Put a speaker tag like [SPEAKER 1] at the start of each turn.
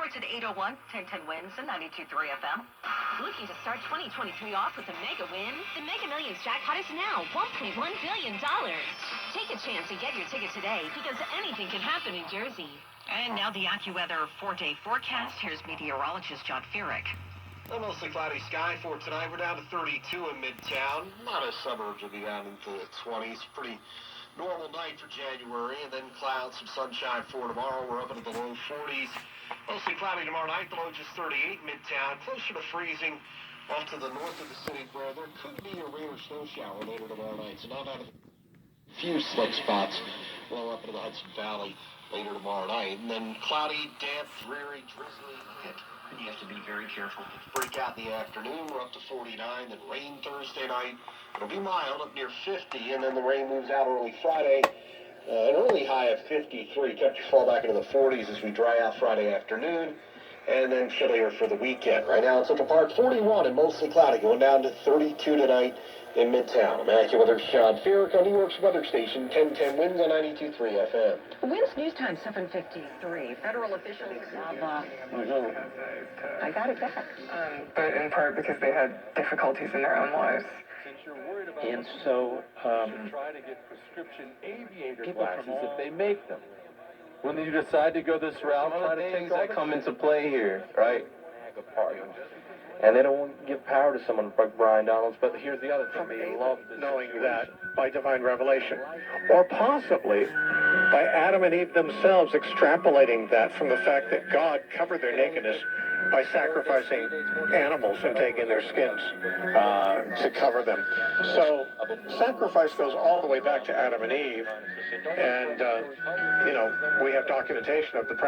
[SPEAKER 1] Sports at 801, 1010 wins and 92.3 FM.
[SPEAKER 2] Looking to start 2023 off with a mega win? The Mega Millions jackpot is now $1.1 billion. Take a chance and get your ticket today because anything can happen in Jersey.
[SPEAKER 1] And now the AccuWeather 4-day forecast. Here's meteorologist John Feerick.
[SPEAKER 3] A mostly cloudy sky for tonight. We're down to 32 in Midtown. A lot of suburbs will be down into the 20s. Pretty normal night for January, and then clouds, some sunshine for tomorrow. We're up into the low 40s. Mostly cloudy tomorrow night. The low just 38 Midtown. Closer to freezing off to the north of the city, where there could be a rain or snow shower later tomorrow night. So not out of a few slick spots well up into the Hudson Valley later tomorrow night. And then cloudy, damp, dreary, drizzly. You have to be very careful. Break out in the afternoon. We're up to 49. Then rain Thursday night. It'll be mild up near 50. And then the rain moves out early Friday. An early high of 53. Kept you fall back into the 40s as we dry out Friday afternoon. And then chillier for the weekend. Right now it's at the park 41 and mostly cloudy. Going down to 32 tonight in Midtown. I'm AccuWeather's John Feerick on New York's weather station, 1010 wins on 92.3 FM.
[SPEAKER 1] Winds news time 7:53. Federal officials I got it back.
[SPEAKER 4] But in part because they had difficulties in their own lives.
[SPEAKER 5] And so,
[SPEAKER 6] try to get prescription aviator glasses if they make them. When you decide to go this route, try to take
[SPEAKER 5] that come into play here, right? And they don't give power to someone like Brian Donalds, but here's the other thing. They love this
[SPEAKER 7] knowing that by divine revelation, or possibly by Adam and Eve themselves extrapolating that from the fact that God covered their nakedness by sacrificing animals and taking their skins to cover them. So sacrifice goes all the way back to Adam and Eve, and we have documentation of the practice.